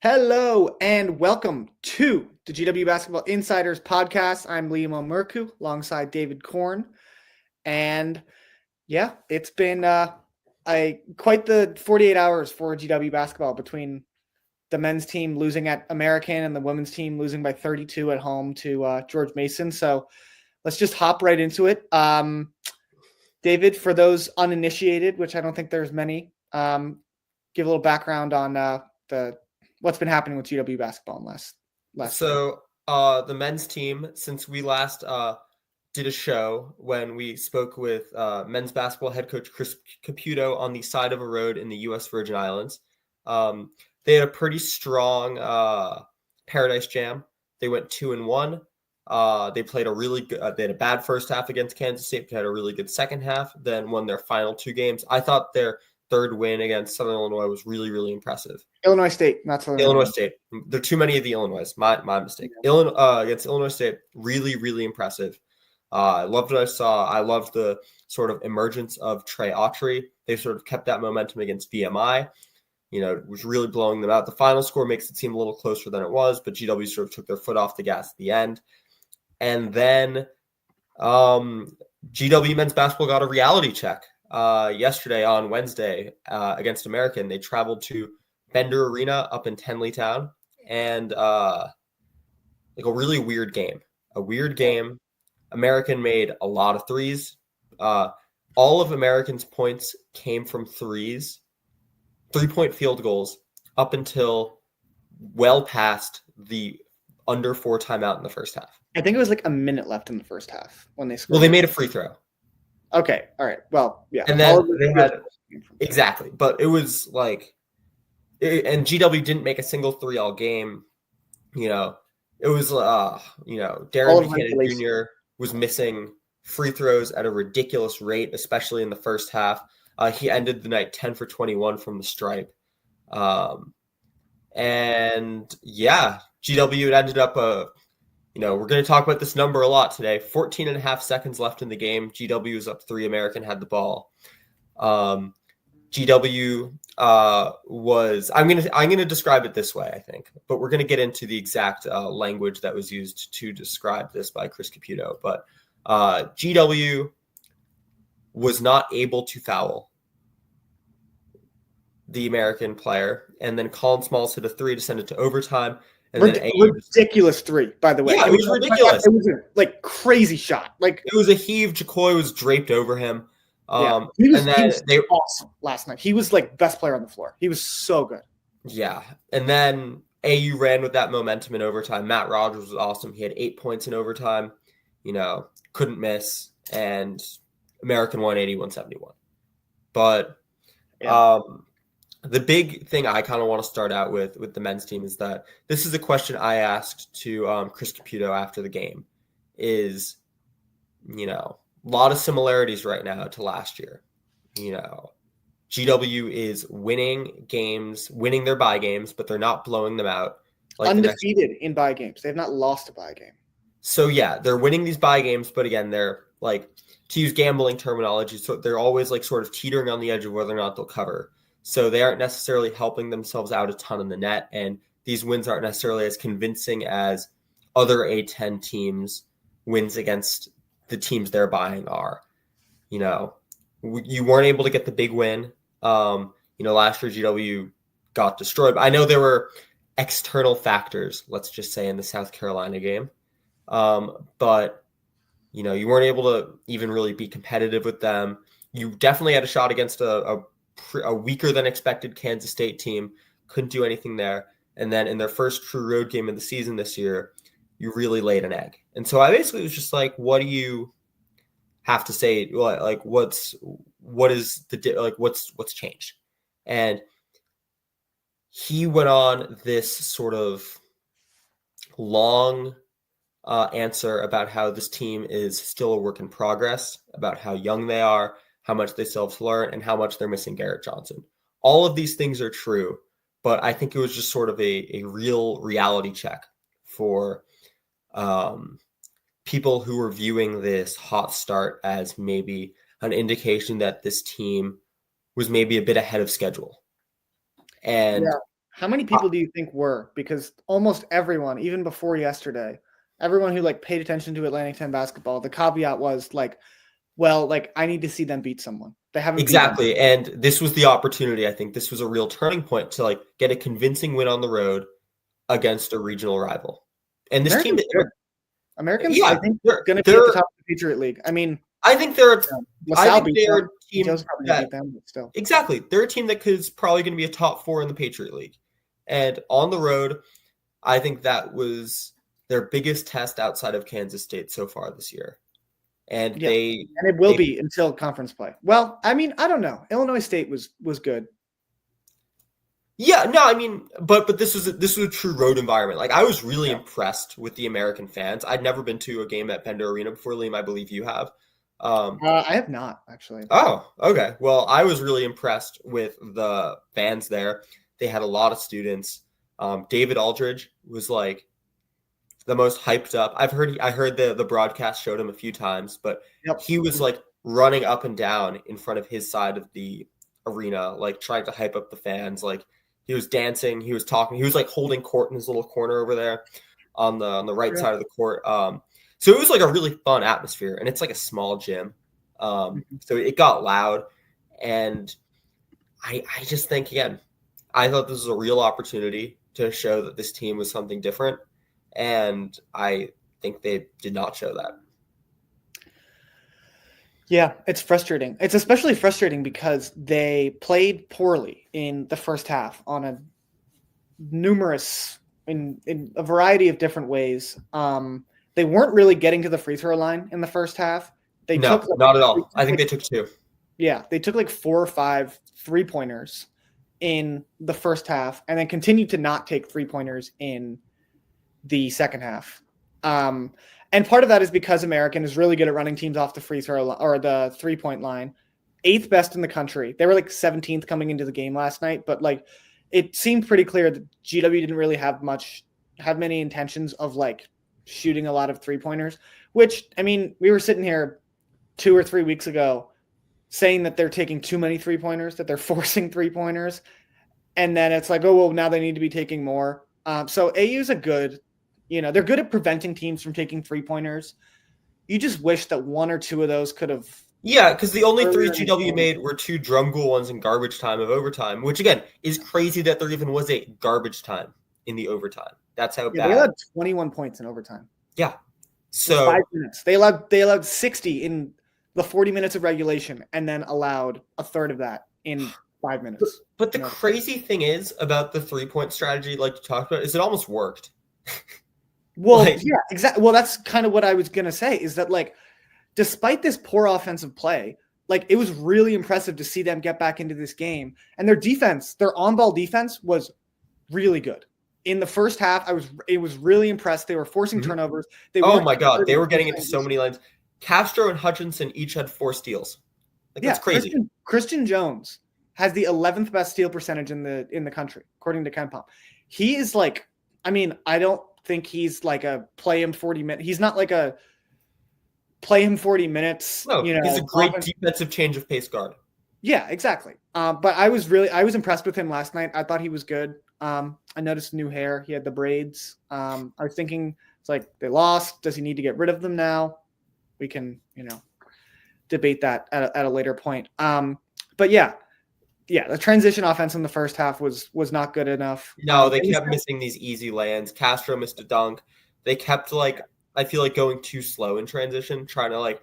Hello and welcome to the GW Basketball Insiders podcast. I'm Liam Merku alongside David Korn. And yeah, it's been quite the 48 hours for GW basketball between the men's team losing at American and the women's team losing by 32 at home to George Mason. So let's just hop right into it. David, for those uninitiated, which I don't think there's many, give a little background on what's been happening with GW basketball in last year. The men's team, since we last did a show when we spoke with men's basketball head coach Chris Caputo on the side of a road in the U.S. Virgin Islands, they had a pretty strong Paradise Jam. They went 2-1. They played a really good. They had a bad first half against Kansas State, but had a really good second half. Then won their final two games. I thought their third win against Southern Illinois was really, really impressive. Illinois State, not Southern Illinois State. There are too many of the Illinois. My mistake. Illinois against Illinois State, really, really impressive. I loved what I saw. I loved the sort of emergence of Trey Autry. They sort of kept that momentum against VMI. Was really blowing them out. The final score makes it seem a little closer than it was, but GW sort of took their foot off the gas at the end. And then GW men's basketball got a reality check yesterday on Wednesday against American. They traveled to Bender Arena up in Tenleytown, and a really weird game. American made a lot of threes. All of American's points came from threes, 3-point field goals up until well past the under 4 timeout in the first half. I think it was like a minute left in the first half when they scored. Well, they made a free throw. Okay. All right. Well, yeah. And then they had exactly, but it was like, and GW didn't make a single three all game. It was, Darren Buchanan Jr. was missing free throws at a ridiculous rate, especially in the first half. He ended the night 10 for 21 from the stripe. And yeah, GW had ended up we're going to talk about this number a lot today. 14 and a half seconds left in the game. GW was up 3. American had the ball. GW was, I'm going to describe it this way, I think, but we're going to get into the exact language that was used to describe this by Chris Caputo. But GW was not able to foul the American player, and then Colin Smalls hit a 3 to send it to overtime. And ridiculous 3, by the way. Yeah, it was ridiculous. It was a crazy shot. It was a heave. Jacoy was draped over him. He was awesome last night. He was like best player on the floor. He was so good. Yeah. And then AU ran with that momentum in overtime. Matt Rogers was awesome. He had 8 points in overtime, couldn't miss. And American won 81-71. But the big thing I kind of want to start out with the men's team is that this is a question I asked to Chris Caputo after the game is, a lot of similarities right now to last year. GW is winning their bye games, but they're not blowing them out. Undefeated in bye games. They have not lost a bye game. So yeah, they're winning these bye games, but again, they're to use gambling terminology, so they're always sort of teetering on the edge of whether or not they'll cover. So they aren't necessarily helping themselves out a ton in the net, and these wins aren't necessarily as convincing as other A10 teams' wins against the teams they're buying are. You weren't able to get the big win. Last year GW got destroyed. I know there were external factors, let's just say, in the South Carolina game. But you weren't able to even really be competitive with them. You definitely had a shot against a weaker than expected Kansas State team. Couldn't do anything there. And then in their first true road game of the season this year, you really laid an egg. And so I basically was just like, what do you have to say? What's changed? And he went on this sort of long answer about how this team is still a work in progress, about how young they are, how much they still have to learn, and how much they're missing Garrett Johnson. All of these things are true, but I think it was just sort of a real reality check for people who were viewing this hot start as maybe an indication that this team was maybe a bit ahead of schedule. And How many people do you think were? Because almost everyone, even before yesterday, everyone who like paid attention to Atlantic 10 basketball, the caveat was like, well, like I need to see them beat someone. They haven't beat them. Exactly. And this was the opportunity. I think this was a real turning point to like get a convincing win on the road against a regional rival. And this team, Americans, I yeah, think, they're, going to be at the top of the Patriot League. I mean, I think they're, I LaSalle think beat they're them. a team Joe's probably going to that, beat them, but still. exactly. They're a team that is probably going to be a top 4 in the Patriot League. And on the road, I think that was their biggest test outside of Kansas State so far this year. And it will be until conference play. Well, I mean, I don't know. Illinois State was good. Yeah, no, I mean, but this was a true road environment. Like I was really impressed with the American fans. I'd never been to a game at Pender Arena before, Liam. I believe you have. I have not actually. Oh, okay. Well, I was really impressed with the fans there. They had a lot of students. David Aldridge was like the most hyped up. I heard the broadcast showed him a few times, but he was like running up and down in front of his side of the arena, like trying to hype up the fans. Like he was dancing, he was talking, he was like holding court in his little corner over there on the right side of the court. So it was like a really fun atmosphere, and it's like a small gym. So it got loud, and I just think, again, I thought this was a real opportunity to show that this team was something different, and I think they did not show that. Yeah, it's frustrating. It's especially frustrating because they played poorly in the first half on a variety of different ways. They weren't really getting to the free throw line in the first half. Not at all. I think they took 2. Yeah, they took like 4 or 5 3-pointers in the first half, and then continued to not take 3-pointers in the second half. And part of that is because American is really good at running teams off the free throw or the 3-point line. 8th best in the country. They were like 17th coming into the game last night, but like it seemed pretty clear that GW didn't really have many intentions of like shooting a lot of 3-pointers, which, I mean, we were sitting here 2 or 3 weeks ago saying that they're taking too many 3-pointers, that they're forcing 3-pointers. And then it's like, oh, well, now they need to be taking more. So AU's they're good at preventing teams from taking 3-pointers. You just wish that 1 or 2 of those could have. Yeah, because the only 3 GW made were 2 drum goal ones in garbage time of overtime, which again is crazy that there even was a garbage time in the overtime. That's how bad. They allowed 21 points in overtime. Yeah. So 5 minutes. They allowed 60 in the 40 minutes of regulation, and then allowed a third of that in 5 minutes. But the crazy thing is about the 3-point strategy, like you talked about, is it almost worked. Well, yeah, exactly. Well, that's kind of what I was going to say, is that like, despite this poor offensive play, like it was really impressive to see them get back into this game, and their defense, their on-ball defense was really good. In the first half, it was really impressed. They were forcing turnovers. Oh my God, they were getting into so many lanes. Castro and Hutchinson each had 4 steals. Like that's crazy. Christian Jones has the 11th best steal percentage in the country, according to KenPom. He is like, I mean, I don't think he's like a play him 40 minutes. He's not like a play him 40 minutes. No, he's a great defensive change of pace guard. Yeah, exactly. But I was impressed with him last night. I thought he was good. I noticed new hair. He had the braids. I was thinking, it's like, they lost. Does he need to get rid of them now? We can, debate that at a later point. But yeah, the transition offense in the first half was not good enough. No, they kept missing these easy lands. Castro missed a dunk. They kept I feel like going too slow in transition, trying to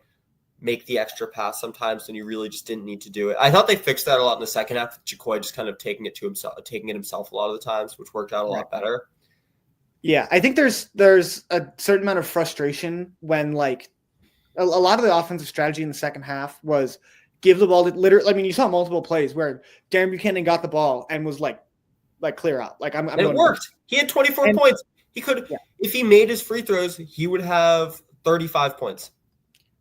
make the extra pass sometimes when you really just didn't need to do it. I thought they fixed that a lot in the second half. Jacoy just kind of taking it himself a lot of the times, which worked out a lot better. Yeah, I think there's a certain amount of frustration when a lot of the offensive strategy in the second half was give the ball to literally. I mean, you saw multiple plays where Darren Buchanan got the ball and was like clear out. And it worked. He had 24 points. He could, if he made his free throws, he would have 35 points.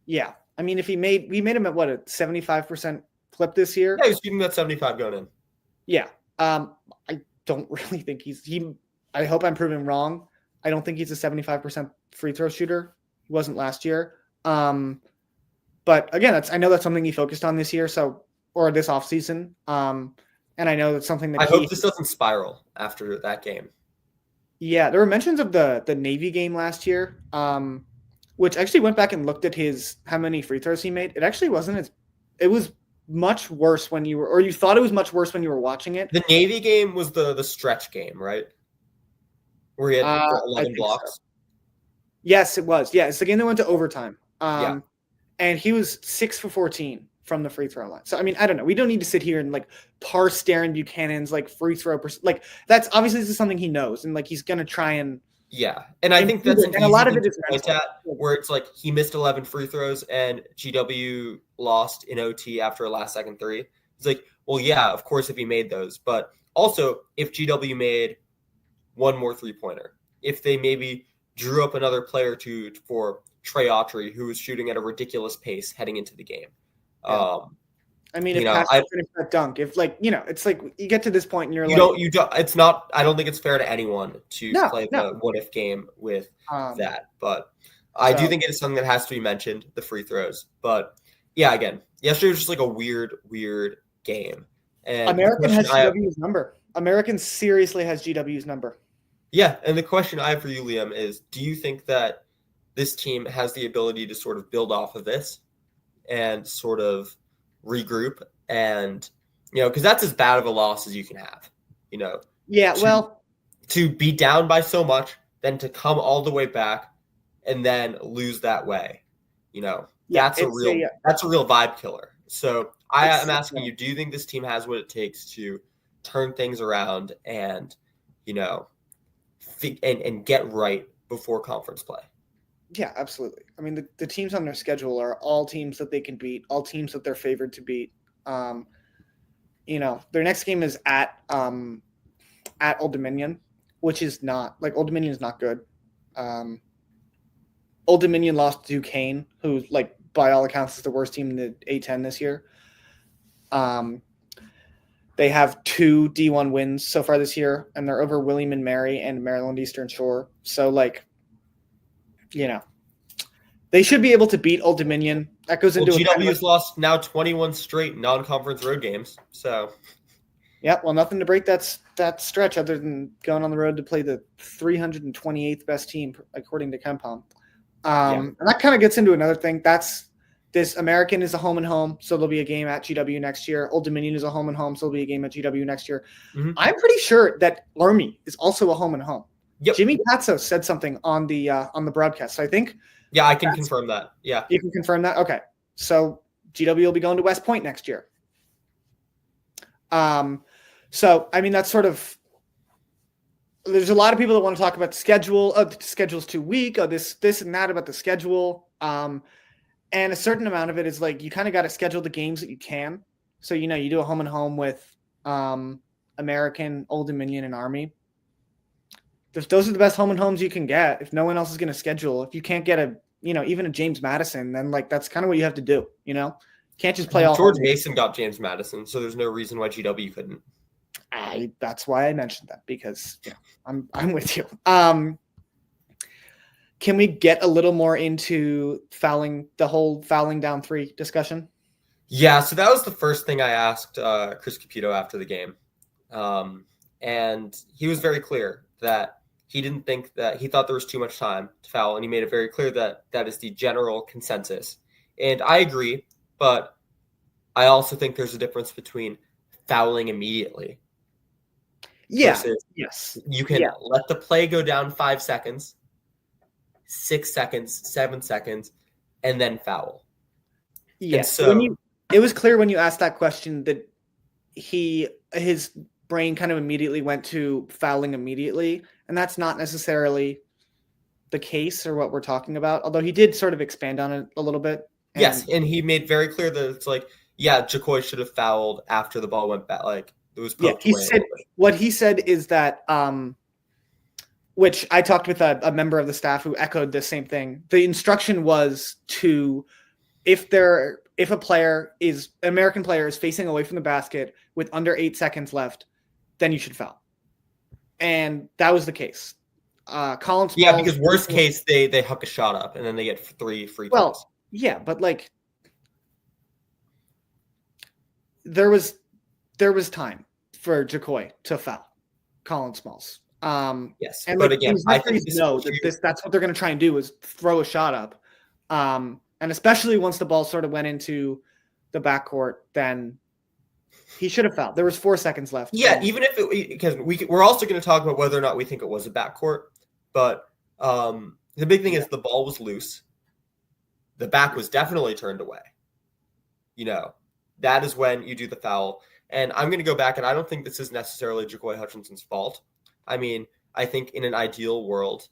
Yeah. I mean, we made him at what, a 75% clip this year? Yeah, he was shooting that 75 going in. Yeah. I don't really think I hope I'm proven wrong. I don't think he's a 75% free throw shooter. He wasn't last year. But again, I know that's something he focused on this year, or this offseason. And I know that's something that I hope this doesn't spiral after that game. Yeah, there were mentions of the Navy game last year, which actually went back and looked at how many free throws he made. It actually wasn't as it was much worse when you thought it was much worse when you were watching it. The Navy game was the stretch game, right? Where he had I 11 think blocks. so. Yes, it was. Yeah, it's the game that went to overtime. Yeah. And he was 6 for 14 from the free throw line. So I mean, I don't know. We don't need to sit here and like parse Darren Buchanan's like free throw like that's obviously this is something he knows and like he's gonna try and and I think that's and a lot of it is point at where it's like he missed 11 free throws and GW lost in OT after a last second three. It's like, well, yeah, of course if he made those, but also if GW made one more 3-pointer, if they maybe drew up another player for Trey Autry, who was shooting at a ridiculous pace heading into the game. Yeah. I mean, if Patrick finished that dunk, if like, it's like you get to this point and you don't, it's not, I don't think it's fair to anyone to play the what if game with that. But I do think it is something that has to be mentioned, the free throws. But yeah, again, yesterday was just like a weird game. And American has GW's number. American seriously has GW's number. Yeah. And the question I have for you, Liam, is do you think that this team has the ability to sort of build off of this and sort of regroup and, because that's as bad of a loss as you can have, to be down by so much, then to come all the way back and then lose that way, that's a real vibe killer. So I am asking you, do you think this team has what it takes to turn things around and, and get right before conference play? Yeah, absolutely. I mean, the teams on their schedule are all teams that they can beat, all teams that they're favored to beat. Their next game is at Old Dominion, which is not like Old Dominion is not good. Old Dominion lost to Duquesne, who like by all accounts is the worst team in the A10 this year. They have 2 D1 wins so far this year, and they're over William and Mary and Maryland Eastern Shore. So like, they should be able to beat Old Dominion. That goes into GW has lost now 21 straight non-conference road games. So, yeah, well, nothing to break that stretch other than going on the road to play the 328th best team according to KenPom. And that kind of gets into another thing. This American is a home and home, so there'll be a game at GW next year. Old Dominion is a home and home, so there'll be a game at GW next year. Mm-hmm. I'm pretty sure that Army is also a home and home. Yep. Jimmy Patso said something on the broadcast. So I think. Yeah, I can confirm that. Yeah. You can confirm that? Okay. So GW will be going to West Point next year. So, I mean, that's sort of – there's a lot of people that want to talk about the schedule. Oh, the schedule's too weak. Oh, this and that about the schedule. And a certain amount of it is like you kind of got to schedule the games that you can. So, you do a home and home with American, Old Dominion, and Army. Those are the best home and homes you can get. If no one else is going to schedule, if you can't get even a James Madison, then like that's kind of what you have to do. Can't just play all. George Mason got James Madison, so there's no reason why GW couldn't. That's why I mentioned that because I'm with you. Can we get a little more into the whole fouling down 3 discussion? Yeah, so that was the first thing I asked Chris Caputo after the game, and he was very clear that. He didn't think that he thought there was too much time to foul, and he made it very clear that that is the general consensus. And I agree, but I also think there's a difference between fouling immediately. Yeah. Yes. You can let the play go down 5 seconds, 6 seconds, 7 seconds, and then foul. Yeah. So it was clear when you asked that question that his brain kind of immediately went to fouling immediately. And that's not necessarily the case or what we're talking about, although he did sort of expand on it a little bit. Yes, and he made very clear that it's like, Jacoy should have fouled after the ball went back. Like, it was poked away. What he said is that, which I talked with a member of the staff who echoed the same thing. The instruction was to, if an American player is facing away from the basket with under 8 seconds left, then you should foul. And that was the case. Colin Smalls, because worst case they hook a shot up and then they get 3 free throws. Well, yeah, but like there was time. for Jacoy to foul Colin Smalls. Yes, and but like again, these I think referees know that that's what they're going to try and do is throw a shot up. And especially once the ball sort of went into the backcourt, then he should have fouled. There was 4 seconds left. Yeah, even if because we're also going to talk about whether or not we think it was a backcourt, but the big thing is the ball was loose. The back was definitely turned away. That is when you do the foul. And I'm going to go back, and I don't think this is necessarily Jacoy Hutchinson's fault. I mean, I think in an ideal world,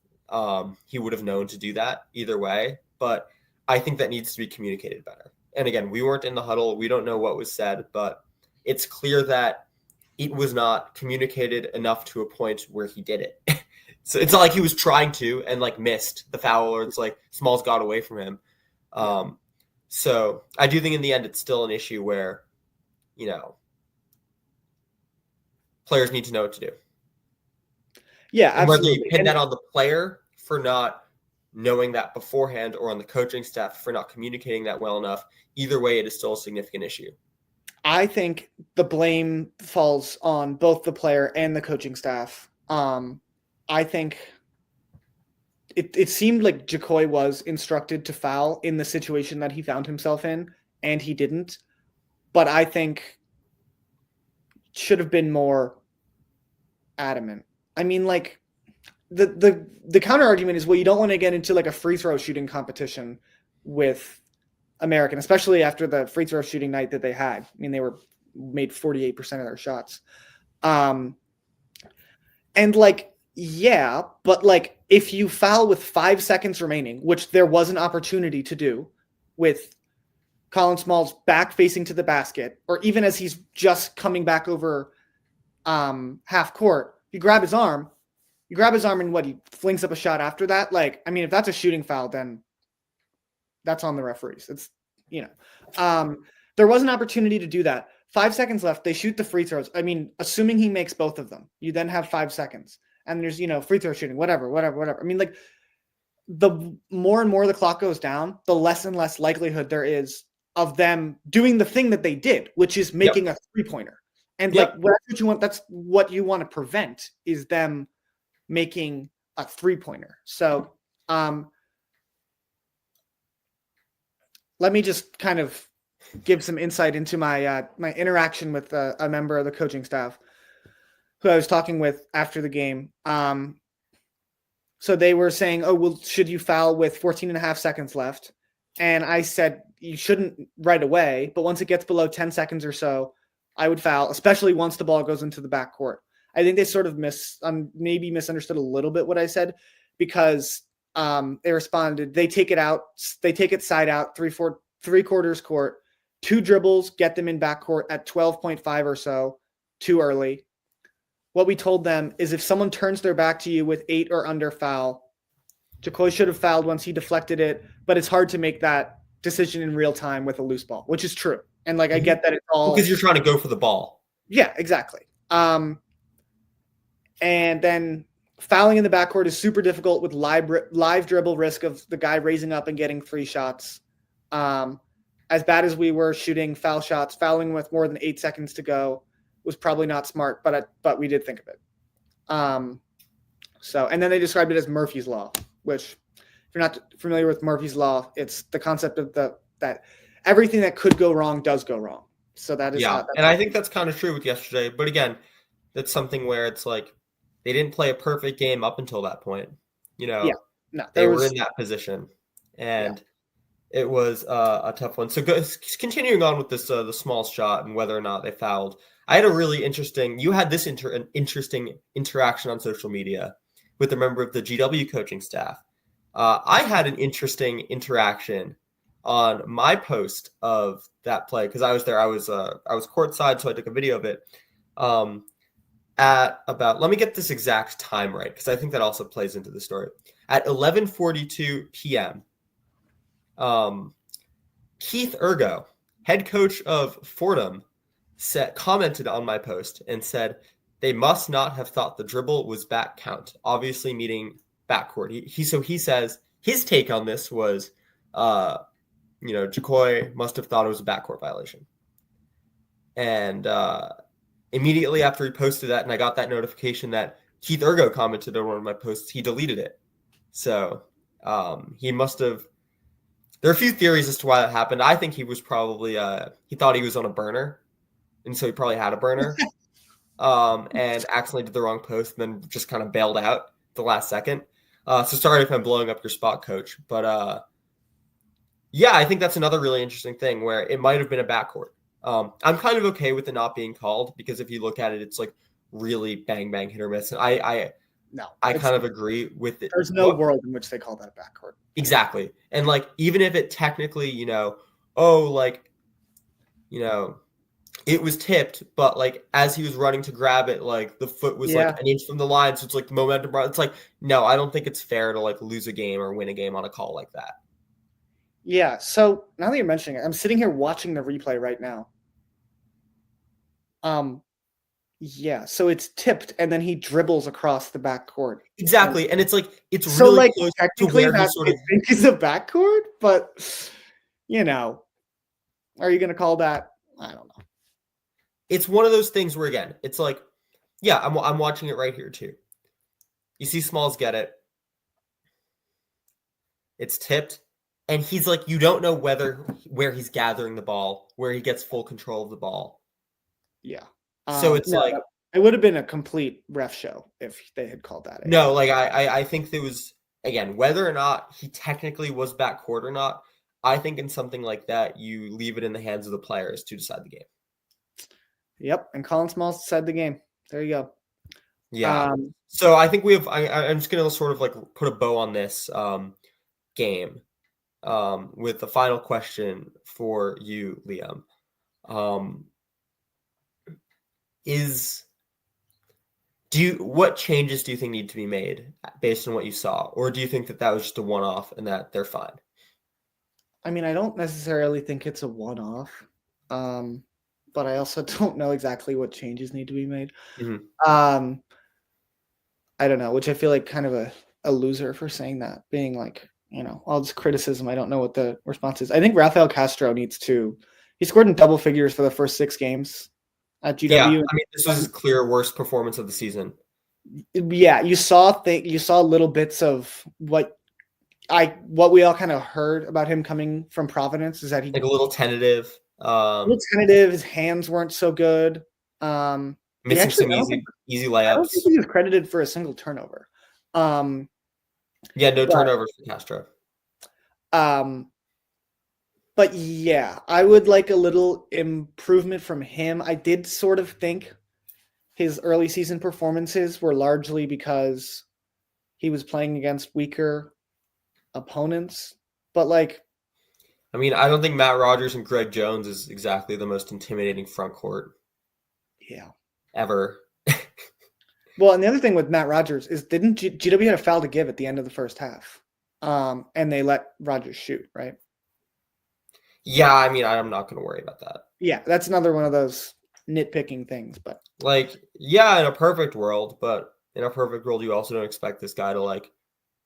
he would have known to do that either way, but I think that needs to be communicated better. And again, we weren't in the huddle. We don't know what was said, but it's clear that it was not communicated enough to a point where he did it. So it's not like he was trying to and like missed the foul, or it's like Smalls got away from him. So I do think in the end it's still an issue where, players need to know what to do. Yeah, absolutely. And whether you pin that on the player for not knowing that beforehand or on the coaching staff for not communicating that well enough, either way, it is still a significant issue. I think the blame falls on both the player and the coaching staff. I think it seemed like Jacoy was instructed to foul in the situation that he found himself in, and he didn't. But I think should have been more adamant. I mean, like the counter argument is, well, you don't want to get into like a free throw shooting competition with American, especially after the free throw shooting night that they had. I mean, they made 48% of their shots. And like, yeah, but like if you foul with 5 seconds remaining, which there was an opportunity to do with Colin Smalls back facing to the basket, or even as he's just coming back over half court, you grab his arm and what, he flings up a shot after that. Like, I mean, if that's a shooting foul, then that's on the referees. It's, there was an opportunity to do that. 5 seconds left. They shoot the free throws. I mean, assuming he makes both of them, you then have 5 seconds and there's, free throw shooting, whatever. I mean, like the more and more the clock goes down, the less and less likelihood there is of them doing the thing that they did, which is making a 3-pointer. And like, that's what you want to prevent, is them making a 3-pointer. So, let me just kind of give some insight into my my interaction with a member of the coaching staff who I was talking with after the game. So they were saying, oh, well, should you foul with 14 and a half seconds left? And I said, you shouldn't right away, but once it gets below 10 seconds or so, I would foul, especially once the ball goes into the backcourt. I think they sort of maybe misunderstood a little bit what I said, because they responded, they take it side out, three-quarters court, 2 dribbles, get them in backcourt at 12.5 or so, too early. What we told them is if someone turns their back to you with 8 or under foul, Jacoy should have fouled once he deflected it, but it's hard to make that decision in real time with a loose ball, which is true. And like, I get that it's all because you're trying to go for the ball. Yeah, exactly. And then fouling in the backcourt is super difficult with live dribble risk of the guy raising up and getting 3 shots. As bad as we were shooting foul shots, fouling with more than 8 seconds to go was probably not smart, but we did think of it. And then they described it as Murphy's Law, which, if you're not familiar with Murphy's Law, it's the concept of that everything that could go wrong does go wrong. So that is and I think that's kind of true with yesterday. But again, that's something where it's like they didn't play a perfect game up until that point. They were in that position, and it was a tough one. So continuing on with this, the small shot and whether or not they fouled. I had a really interesting. You had this an interesting interaction on social media with a member of the GW coaching staff. I had an interesting interaction on my post of that play because I was there. I was courtside, so I took a video of it. At about, let me get this exact time right, because I think that also plays into the story. At 11:42 p.m., Keith Ergo, head coach of Fordham, commented on my post and said they must not have thought the dribble was back count, obviously meaning backcourt. He says his take on this was, Jacoy must have thought it was a backcourt violation. And immediately after he posted that and I got that notification that Keith Ergo commented on one of my posts, he deleted it. So he must have. There are a few theories as to why that happened. I think he was probably he thought he was on a burner, and so he probably had a burner, and accidentally did the wrong post, and then just kind of bailed out at the last second. So sorry if I'm blowing up your spot, coach, but yeah, I think that's another really interesting thing where it might have been a backcourt. I'm kind of okay with it not being called because if you look at it, it's like really bang bang hit or miss. And I kind of agree with it. There's no world in which they call that a backcourt. Exactly. And like even if it technically, it was tipped, but like as he was running to grab it, like the foot was like an inch from the line, so it's like the momentum. It's like no, I don't think it's fair to like lose a game or win a game on a call like that. Yeah. So now that you're mentioning it, I'm sitting here watching the replay right now. Yeah, so it's tipped, and then he dribbles across the backcourt. Exactly, and it's like it's so really like close technically to where that he sort of. I think is a backcourt, but are you going to call that? I don't know. It's one of those things where again, it's like, yeah, I'm watching it right here too. You see Smalls get it. It's tipped, and he's like, you don't know where he's gathering the ball, where he gets full control of the ball. Yeah. So it's like it would have been a complete ref show if they had called that. No, like I think there was again whether or not he technically was backcourt or not. I think in something like that, you leave it in the hands of the players to decide the game. Yep, and Colin Smalls decided the game. There you go. Yeah. So I think we have. I'm just gonna sort of like put a bow on this game with the final question for you, Liam. What changes do you think need to be made based on what you saw, or do you think that was just a one-off and that they're fine? I mean, I don't necessarily think it's a one-off, but I also don't know exactly what changes need to be made. Mm-hmm. I don't know, which I feel like kind of a loser for saying that, being like, all this criticism. I don't know what the response is. I think Rafael Castro he scored in double figures for the first 6 games at GW. Yeah, I mean, this was his clear worst performance of the season. Yeah, you saw little bits of what we all kind of heard about him coming from Providence is that he like a little tentative. His hands weren't so good. Missing some easy layups. I don't think he was credited for a single turnover. Yeah, no turnovers for Castro. But yeah, I would like a little improvement from him. I did sort of think his early season performances were largely because he was playing against weaker opponents. But like, I mean, I don't think Matt Rogers and Greg Jones is exactly the most intimidating front court. Yeah. Ever. Well, and the other thing with Matt Rogers is didn't GW had a foul to give at the end of the first half. And they let Rogers shoot, right? Yeah, I mean, I'm not going to worry about that. Yeah, that's another one of those nitpicking things, but like, yeah, in a perfect world, but in a perfect world, you also don't expect this guy to like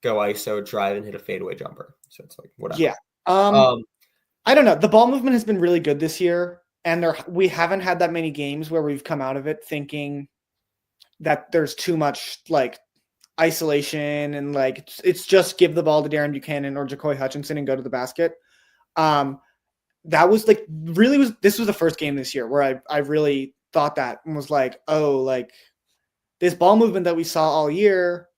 go ISO, drive, and hit a fadeaway jumper. So it's like whatever. Yeah. I don't know. The ball movement has been really good this year, and we haven't had that many games where we've come out of it thinking that there's too much like isolation and like it's just give the ball to Darren Buchanan or Jacoy Hutchinson and go to the basket. That was like this was the first game this year where I really thought that and was like, oh, like this ball movement that we saw all year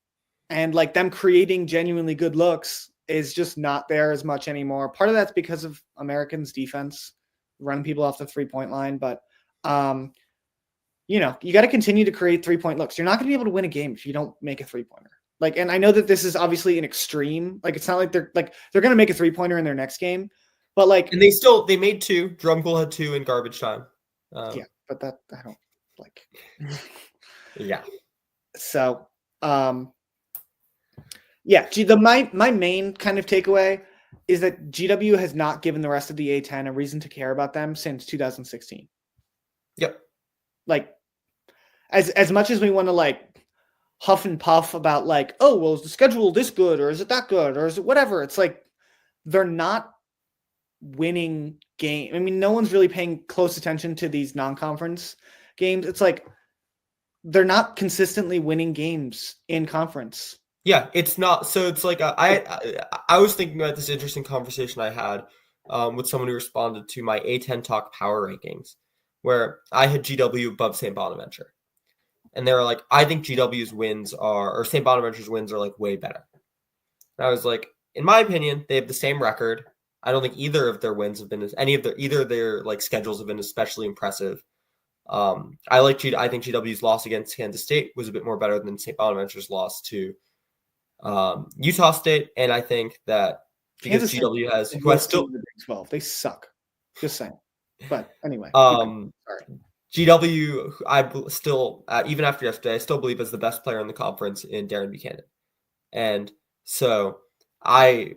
and like them creating genuinely good looks is just not there as much anymore. Part of that's because of Americans' defense, running people off the 3-point line. But, you got to continue to create 3-point looks. You're not going to be able to win a game if you don't make a 3-pointer. Like, and I know that this is obviously an extreme. Like, it's not like they're going to make a 3-pointer in their next game. But like, and they made 2. Drumgoole had 2 in garbage time. Yeah, but that I don't like. Yeah. So, yeah. My main kind of takeaway is that GW has not given the rest of the A10 a reason to care about them since 2016. Yep. Like, as much as we want to like huff and puff about like, oh, well, is the schedule this good or is it that good or is it whatever? It's like they're not winning game. I mean, no one's really paying close attention to these non-conference games. It's like they're not consistently winning games in conference. Yeah, it's not. So it's like I was thinking about this interesting conversation I had with someone who responded to my A10 Talk power rankings, where I had GW above St. Bonaventure, and they were like, I think GW's wins are, or St. Bonaventure's wins are like way better. And I was like, in my opinion, they have the same record. I don't think either of their wins have been either of their like schedules have been especially impressive. I think GW's loss against Kansas State was a bit more better than St. Bonaventure's loss to Utah State, and I think that because GW has who has still the Big 12, they suck. Just saying. But anyway, sorry. GW, I still even after yesterday, I still believe is the best player in the conference in Darren Buchanan, and so I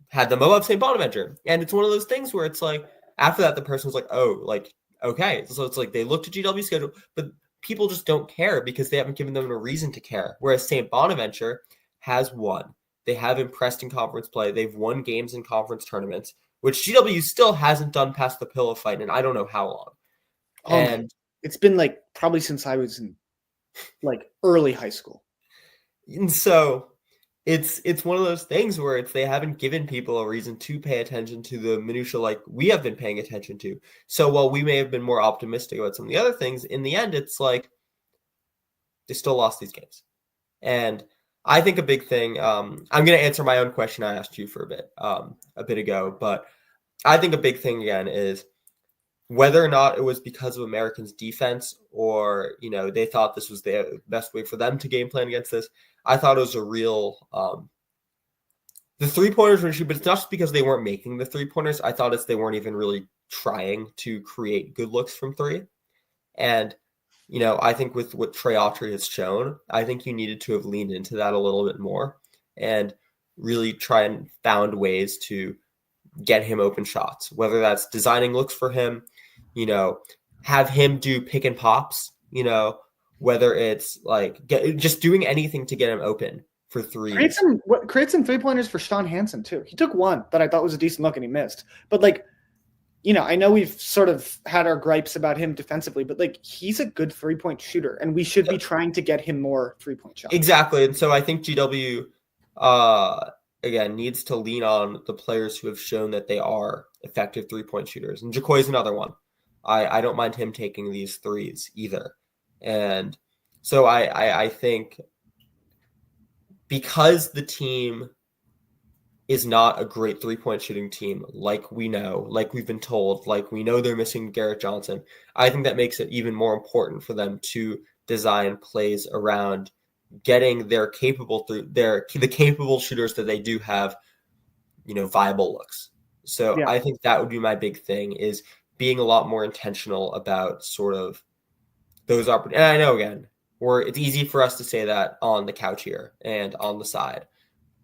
had them above St. Bonaventure, and it's one of those things where it's like after that the person was like, oh, like okay, so it's like they looked at GW's schedule, but people just don't care because they haven't given them a reason to care. Whereas St. Bonaventure has won. They have impressed in conference play. They've won games in conference tournaments, which GW still hasn't done past the pillow fight in I don't know how long. Oh, and man. It's been like probably since I was in like early high school. And so it's one of those things where they haven't given people a reason to pay attention to the minutia like we have been paying attention to. So while we may have been more optimistic about some of the other things, in the end, it's like they still lost these games. And I think a big thing, I'm going to answer my own question I asked you for a bit ago, but I think a big thing again is whether or not it was because of Americans' defense or, they thought this was the best way for them to game plan against this. I thought it was a real, the 3-pointers were an issue, but it's not just because they weren't making the 3-pointers. I thought they weren't even really trying to create good looks from 3. And I think with what Trey Autry has shown, I think you needed to have leaned into that a little bit more and really try and found ways to get him open shots, whether that's designing looks for him, have him do pick and pops, whether it's like just doing anything to get him open for 3. Create some 3-pointers for Sean Hansen too. He took one that I thought was a decent look and he missed, but like, I know we've sort of had our gripes about him defensively, but like he's a good 3-point shooter and we should be trying to get him more 3-point shots. Exactly. And so I think GW, again, needs to lean on the players who have shown that they are effective 3-point shooters. And Jacoy's another one. I don't mind him taking these threes either. And so I think because the team is not a great 3-point shooting team, like we know, like we've been told, like we know they're missing Garrett Johnson. I think that makes it even more important for them to design plays around getting the capable shooters that they do have, viable looks. So yeah. I think that would be my big thing is being a lot more intentional about sort of those opportunities. And I know again, it's easy for us to say that on the couch here and on the side,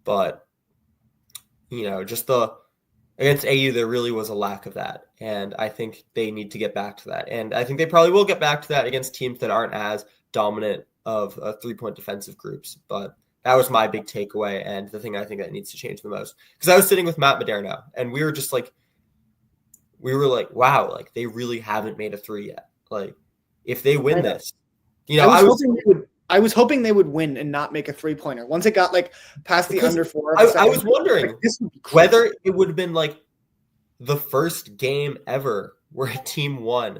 but just against AU, there really was a lack of that. And I think they need to get back to that. And I think they probably will get back to that against teams that aren't as dominant of 3-point defensive groups. But that was my big takeaway and the thing I think that needs to change the most. Because I was sitting with Matt Maderno and we were like, wow, like they really haven't made a 3 yet. Like if they win this, I was hoping they would win and not make a 3-pointer. Once it got like past the under 4. I was wondering whether it would have been like the first game ever where a team won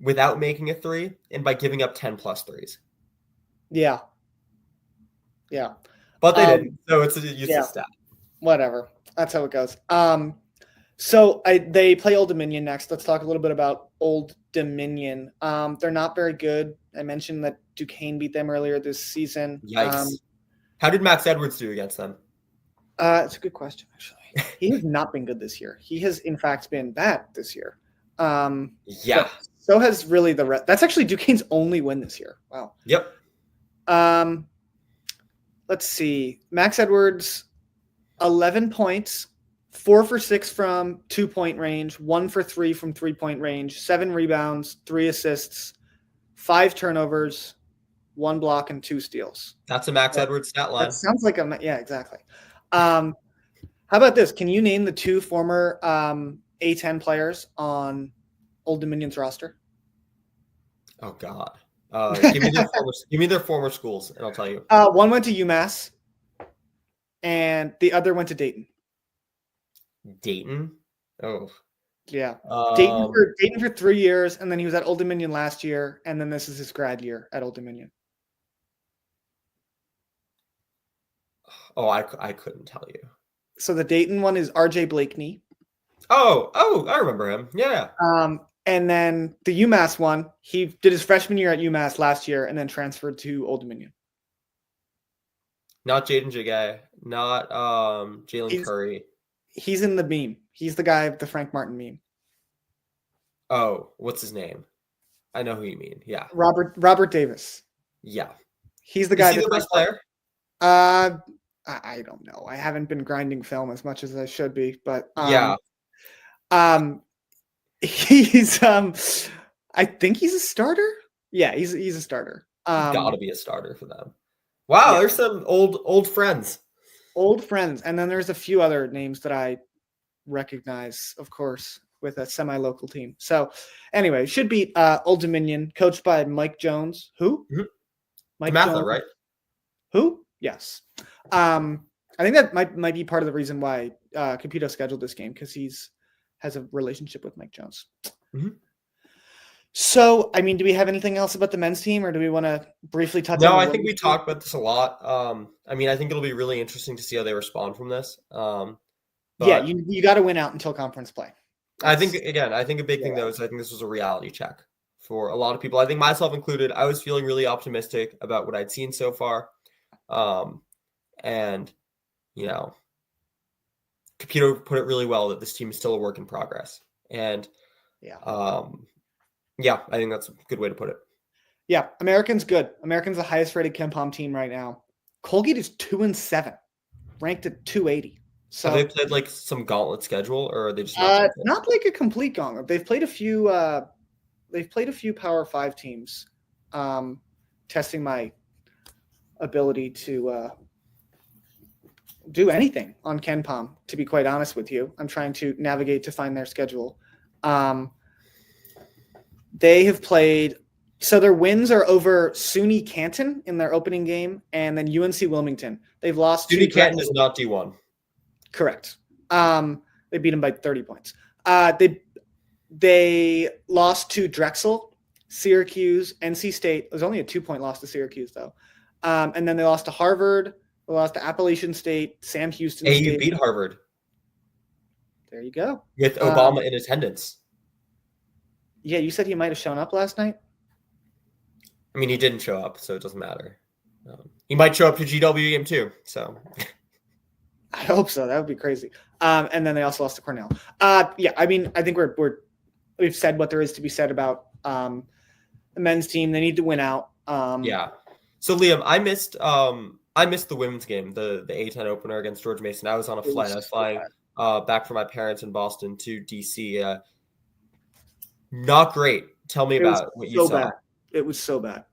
without making a 3 and by giving up 10 plus threes. Yeah. Yeah. But they didn't. So it's a useless stat. Whatever. That's how it goes. So they play Old Dominion next. Let's talk a little bit about Old Dominion. They're not very good. I mentioned that Duquesne beat them earlier this season. Yikes. How did Max Edwards do against them? It's a good question, actually. He has not been good this year. He has, in fact, been bad this year. Yeah. So has really the rest. That's actually Duquesne's only win this year. Wow. Yep. Let's see. Max Edwards, 11 points, 4 for 6 from 2-point range, 1 for 3 from 3-point range, 7 rebounds, 3 assists, 5 turnovers, 1 block, and 2 steals. That's a Max Edwards stat line. That sounds like yeah, exactly. How about this? Can you name the 2 former A10 players on Old Dominion's roster? Oh God. Give me their former schools, and I'll tell you. One went to UMass, and the other went to Dayton. Dayton. Oh. Yeah, Um. Dayton for 3 years, and then he was at Old Dominion last year, and then this is his grad year at Old Dominion. Oh, I couldn't tell you. So the Dayton one is R.J. Blakeney. Oh, I remember him. Yeah. And then the UMass one, he did his freshman year at UMass last year, and then transferred to Old Dominion. Not Jaden Jagay. Not Jalen Curry. He's in the meme. He's the guy of the Frank Martin meme. Oh, what's his name? I know who you mean. Yeah. Robert Davis. Yeah. He's the guy. Is he the best player? I don't know. I haven't been grinding film as much as I should be, but yeah. He's I think he's a starter. Yeah, he's a starter. Gotta be a starter for them. Wow, yeah. There's some old friends. Old friends. And then there's a few other names that I recognize, of course, with a semi-local team. So anyway, should beat Old Dominion, coached by Mike Jones. Who? Mm-hmm. Mike Matha, Jones. right? Who? Yes. I think that might be part of the reason why Capito scheduled this game, because has a relationship with Mike Jones. Mm-hmm. So, I mean, do we have anything else about the men's team, or do we want to briefly touch on? No, I think we talked about this a lot. I mean, I think it'll be really interesting to see how they respond from this. Yeah, you got to win out until conference play. I think a big thing, though, is I think this was a reality check for a lot of people. I think myself included. I was feeling really optimistic about what I'd seen so far. And, Capito put it really well that this team is still a work in progress. And, I think that's a good way to put it. Yeah, American's good. American's the highest rated KenPom team right now. Colgate is 2-7, ranked at 280. So have they played like some gauntlet schedule, or are they just not like a complete gauntlet? They've played a few. Power 5 teams, testing my ability to do anything on KenPom. To be quite honest with you, I'm trying to navigate to find their schedule. They have played. So their wins are over SUNY Canton in their opening game, and then UNC Wilmington. They've lost. SUNY Canton is not D1. Correct. They beat them by 30 points. They lost to Drexel, Syracuse, NC State. It was only a 2-point loss to Syracuse, though. And then they lost to Harvard. They lost to Appalachian State, Sam Houston State. You beat Harvard. There you go. With Obama in attendance. Yeah, you said he might have shown up last night? I mean, he didn't show up, so it doesn't matter. He might show up to GW game too, so... I hope so. That would be crazy. And then they also lost to Cornell. I mean, I think we've said what there is to be said about the men's team. They need to win out. So Liam, I missed the women's game, the A10 opener against George Mason. I was on a flight. I was flying back from my parents in Boston to DC. Not great. Tell me about what you saw. Bad. It was so bad.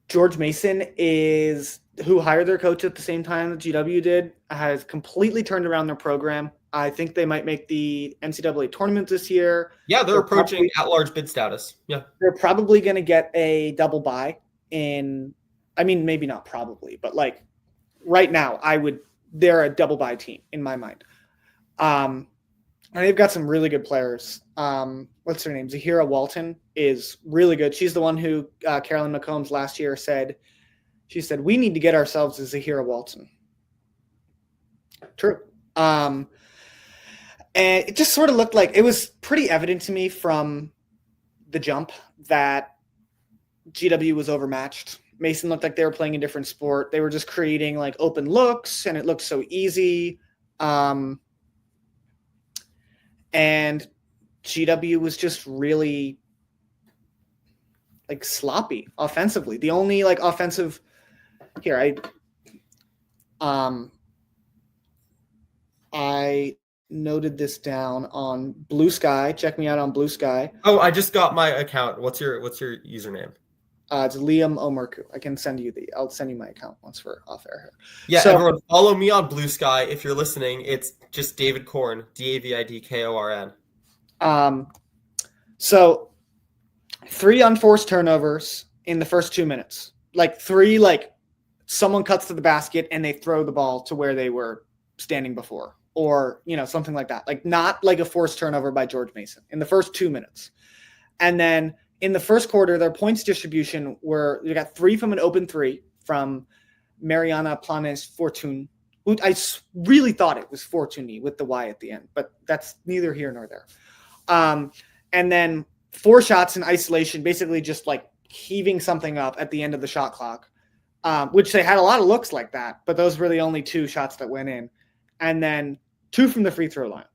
George Mason is who hired their coach at the same time that GW did, has completely turned around their program. I think they might make the NCAA tournament this year. Yeah, they're approaching at-large bid status. Yeah. They're probably going to get a double bye maybe not probably, but like right now, they're a double bye team in my mind. And they've got some really good players. What's her name? Zahira Walton is really good. She's the one who Carolyn McCombs last year said, we need to get ourselves a Zahira Walton. True. And it just sort of looked like it was pretty evident to me from the jump that GW was overmatched. Mason looked like they were playing a different sport. They were just creating like open looks, and it looked so easy. And GW was just really like sloppy offensively. The only like offensive here, I noted this down on Bluesky. Check me out on Bluesky. Oh, I just got my account. What's your username? It's Liam Omerku. I'll send you my account once we're off air here. Yeah, so, everyone follow me on Bluesky. If you're listening, it's just David Korn, DAVIDKORN. So 3 unforced turnovers in the first 2 minutes. Like 3, like someone cuts to the basket and they throw the ball to where they were standing before, or, something like that. Like not like a forced turnover by George Mason in the first 2 minutes. And then in the first quarter, their points distribution were, they got 3 from an open 3 from Mariana Planes Fortune, who I really thought it was Fortuny with the Y at the end, but that's neither here nor there. And then 4 shots in isolation, basically just like heaving something up at the end of the shot clock, which they had a lot of looks like that, but those were the only 2 shots that went in. And then 2 from the free throw line.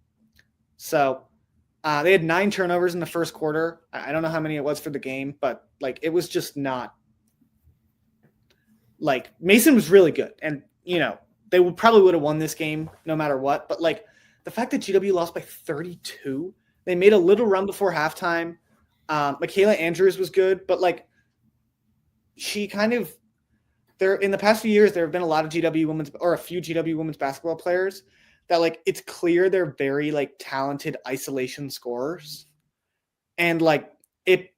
So they had 9 turnovers in the first quarter. I don't know how many it was for the game, but like it was just not like Mason was really good. And, they probably would have won this game no matter what. But like the fact that GW lost by 32, they made a little run before halftime. Michaela Andrews was good, but like she kind of, there in the past few years, there have been a lot of a few GW women's basketball players that like it's clear they're very like talented isolation scorers. And like it,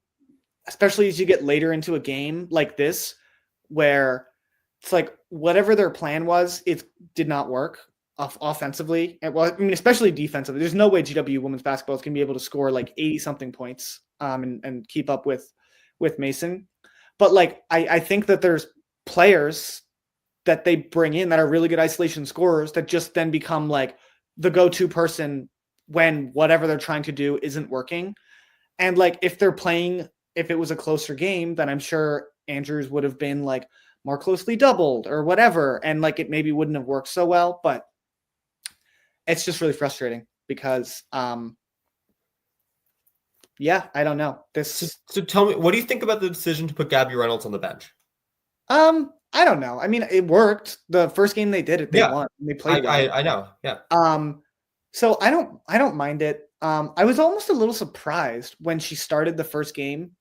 especially as you get later into a game like this, where it's like whatever their plan was, it did not work offensively. Well, I mean, especially defensively. There's no way GW women's basketball is going to be able to score like 80 something points and keep up with Mason. But like, I think that there's players that they bring in that are really good isolation scorers that just then become like the go-to person when whatever they're trying to do isn't working. And like, if it was a closer game, then I'm sure Andrews would have been like more closely doubled or whatever. And like, it maybe wouldn't have worked so well, but it's just really frustrating because, yeah, I don't know. So tell me, what do you think about the decision to put Gabby Reynolds on the bench? I don't know. I mean, it worked. The first game they did it, they won. They played well. I know. Yeah. So I don't mind it. I was almost a little surprised when she started the first game.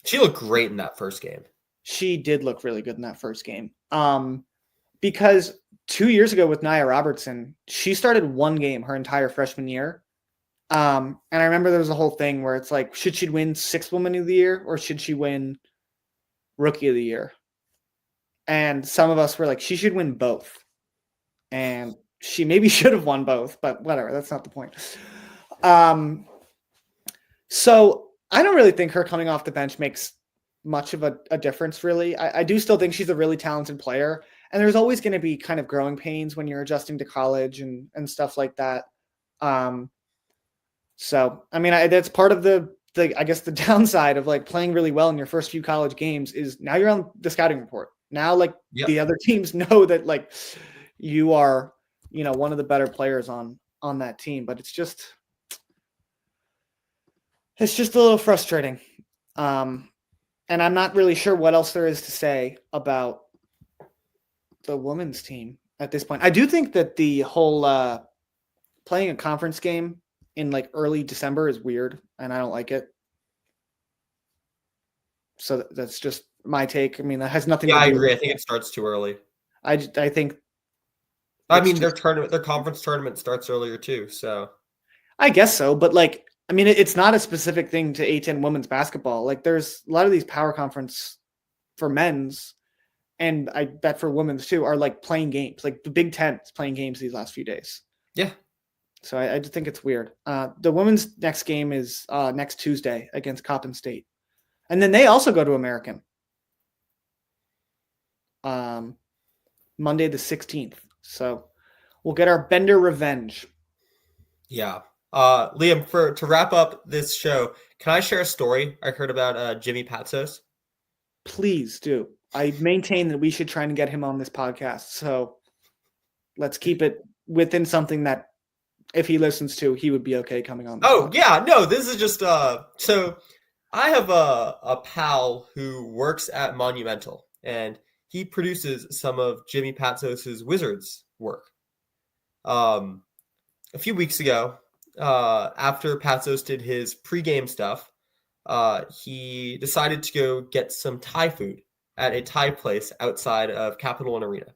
She looked great in that first game. She did look really good in that first game. Because 2 years ago with Nia Robertson, she started 1 game her entire freshman year. And I remember there was a whole thing where it's like, should she win 6th Woman of the Year or should she win Rookie of the Year? And some of us were like, she should win both. And she maybe should have won both, but whatever. That's not the point. So I don't really think her coming off the bench makes much of a difference, really. I do still think she's a really talented player. And there's always going to be kind of growing pains when you're adjusting to college and stuff like that. So, I mean, that's part of the I guess the downside of like playing really well in your first few college games is now you're on the scouting report. Now, like the other teams know that like you are, one of the better players on that team, but it's just a little frustrating. And I'm not really sure what else there is to say about the women's team at this point. I do think that the whole playing a conference game in like early December is weird, and I don't like it. So that's just my take. I mean, that has nothing to do. I agree. I think it starts too early. I think. I mean, their conference tournament starts earlier too. So. I guess so, but like, I mean, it's not a specific thing to A10 women's basketball. Like, there's a lot of these power conference for men's, and I bet for women's too, are like playing games. Like the Big Ten is playing games these last few days. Yeah. So I just think it's weird. The women's next game is next Tuesday against Coppin State. And then they also go to American. Monday the 16th. So we'll get our Bender revenge. Yeah. Liam, to wrap up this show, can I share a story I heard about Jimmy Patsos? Please do. I maintain that we should try and get him on this podcast. So let's keep it within something that if he listens to, he would be okay coming on. Yeah. No, this is just so I have a pal who works at Monumental, and he produces some of Jimmy Patsos's Wizards work. A few weeks ago, after Patsos did his pregame stuff, he decided to go get some Thai food at a Thai place outside of Capital One Arena.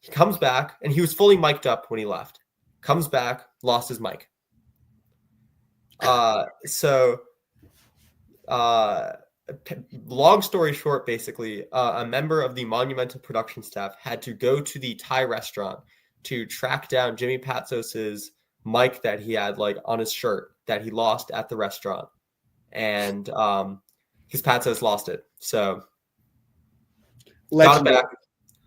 He comes back, and he was fully mic'd up when he left. Comes back, lost his mic. So long story short, basically, a member of the Monumental production staff had to go to the Thai restaurant to track down Jimmy Patsos's mic that he had like on his shirt that he lost at the restaurant, and his Patsos lost it, so got it back.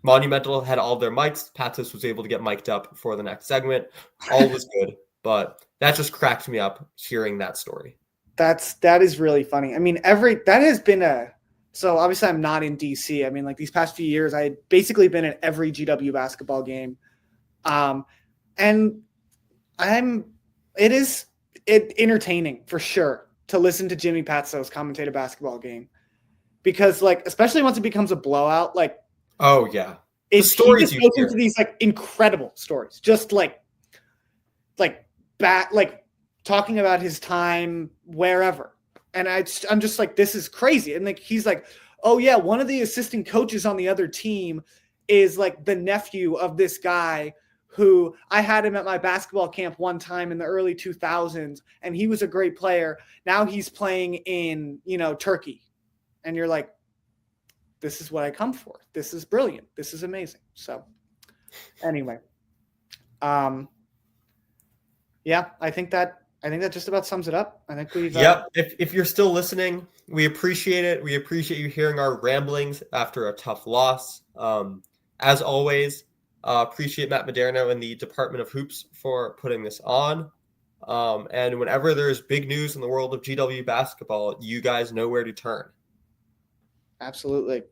Monumental had all their mics. Patsos was able to get mic'd up for the next segment. All was good, but that just cracked me up hearing that story. That is really funny. I mean, that has been so obviously I'm not in DC. I mean, like these past few years, I had basically been at every GW basketball game. And it entertaining for sure to listen to Jimmy Patsos commentate a basketball game, because like, especially once it becomes a blowout, like, oh yeah, the stories he just goes into these like incredible stories, just like talking about his time wherever. And I'm just like, this is crazy. And like, he's like, oh yeah, one of the assistant coaches on the other team is like the nephew of this guy who I had him at my basketball camp one time in the early 2000s, and he was a great player. Now he's playing in, Turkey. And you're like, this is what I come for. This is brilliant. This is amazing. So anyway, yeah, I think that just about sums it up. I think we've. Yep. If you're still listening, we appreciate it. We appreciate you hearing our ramblings after a tough loss. As always, appreciate Matt Maderno and the Department of Hoops for putting this on. And whenever there's big news in the world of GW basketball, you guys know where to turn. Absolutely.